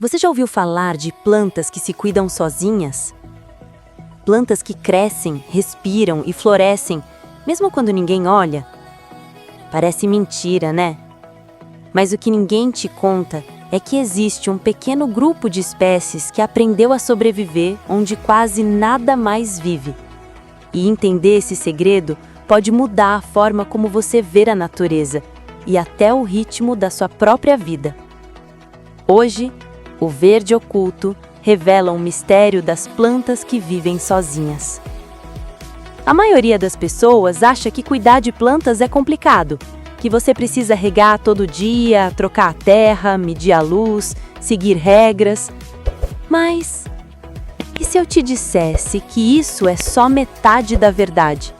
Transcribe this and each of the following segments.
Você já ouviu falar de plantas que se cuidam sozinhas? Plantas que crescem, respiram e florescem, mesmo quando ninguém olha? Parece mentira, né? Mas o que ninguém te conta é que existe um pequeno grupo de espécies que aprendeu a sobreviver onde quase nada mais vive. E entender esse segredo pode mudar a forma como você vê a natureza e até o ritmo da sua própria vida. Hoje, o Verde Oculto revela um mistério das plantas que vivem sozinhas. A maioria das pessoas acha que cuidar de plantas é complicado, que você precisa regar todo dia, trocar a terra, medir a luz, seguir regras. Mas e se eu te dissesse que isso é só metade da verdade?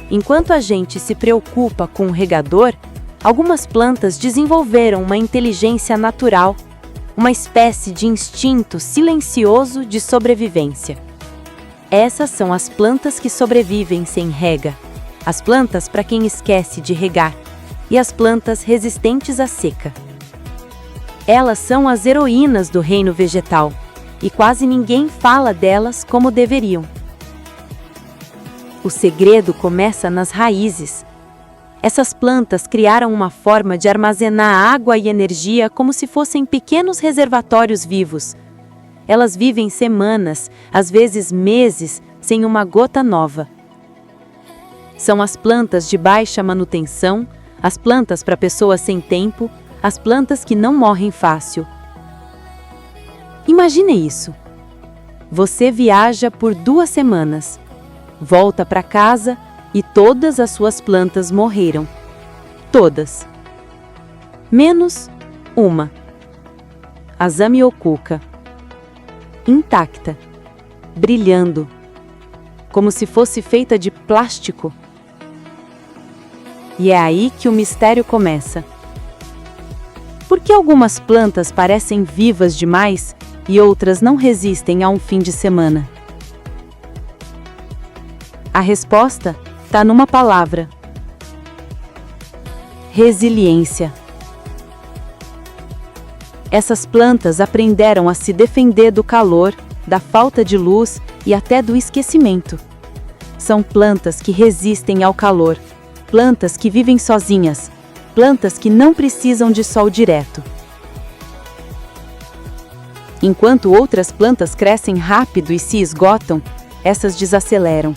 Enquanto a gente se preocupa com o regador, algumas plantas desenvolveram uma inteligência natural, uma espécie de instinto silencioso de sobrevivência. Essas são as plantas que sobrevivem sem rega, as plantas para quem esquece de regar, e as plantas resistentes à seca. Elas são as heroínas do reino vegetal, e quase ninguém fala delas como deveriam. O segredo começa nas raízes. Essas plantas criaram uma forma de armazenar água e energia como se fossem pequenos reservatórios vivos. Elas vivem semanas, às vezes meses, sem uma gota nova. São as plantas de baixa manutenção, as plantas para pessoas sem tempo, as plantas que não morrem fácil. Imagine isso. Você viaja por 2 semanas, volta para casa e todas as suas plantas morreram. Todas. Menos uma. A Zamioculca. Intacta. Brilhando. Como se fosse feita de plástico. E é aí que o mistério começa. Por que algumas plantas parecem vivas demais e outras não resistem a um fim de semana? A resposta está numa palavra: resiliência. Essas plantas aprenderam a se defender do calor, da falta de luz e até do esquecimento. São plantas que resistem ao calor, plantas que vivem sozinhas, plantas que não precisam de sol direto. Enquanto outras plantas crescem rápido e se esgotam, essas desaceleram.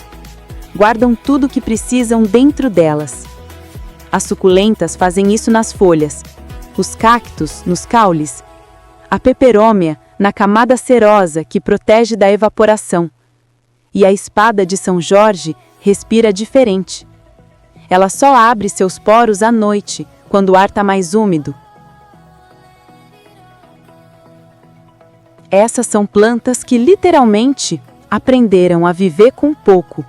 Guardam tudo o que precisam dentro delas. As suculentas fazem isso nas folhas, os cactos nos caules, a peperômia na camada cerosa que protege da evaporação. E a espada de São Jorge respira diferente. Ela só abre seus poros à noite, quando o ar está mais úmido. Essas são plantas que literalmente aprenderam a viver com pouco.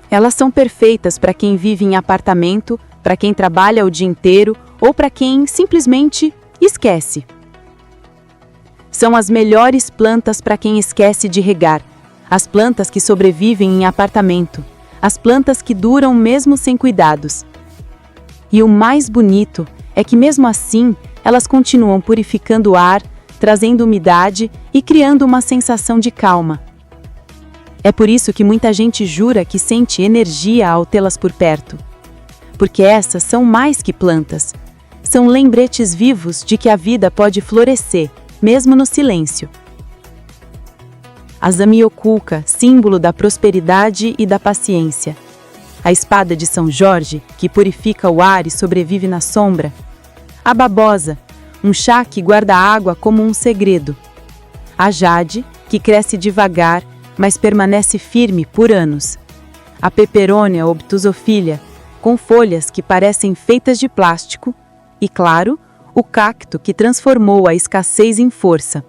Elas são perfeitas para quem vive em apartamento, para quem trabalha o dia inteiro ou para quem simplesmente esquece. São as melhores plantas para quem esquece de regar, as plantas que sobrevivem em apartamento, as plantas que duram mesmo sem cuidados. E o mais bonito é que mesmo assim, elas continuam purificando o ar, trazendo umidade e criando uma sensação de calma. É por isso que muita gente jura que sente energia ao tê-las por perto. Porque essas são mais que plantas. São lembretes vivos de que a vida pode florescer, mesmo no silêncio. A Zamioculca, símbolo da prosperidade e da paciência. A espada de São Jorge, que purifica o ar e sobrevive na sombra. A babosa, um chá que guarda a água como um segredo. A jade, que cresce devagar, mas permanece firme por anos. A Peperônia obtusophilia, com folhas que parecem feitas de plástico. E, claro, o cacto que transformou a escassez em força.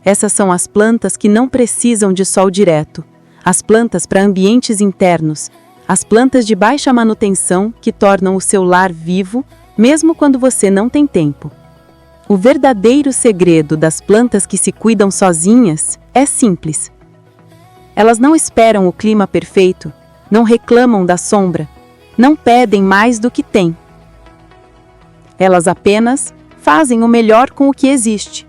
Essas são as plantas que não precisam de sol direto, as plantas para ambientes internos, as plantas de baixa manutenção que tornam o seu lar vivo, mesmo quando você não tem tempo. O verdadeiro segredo das plantas que se cuidam sozinhas é simples. Elas não esperam o clima perfeito, não reclamam da sombra, não pedem mais do que têm. Elas apenas fazem o melhor com o que existe.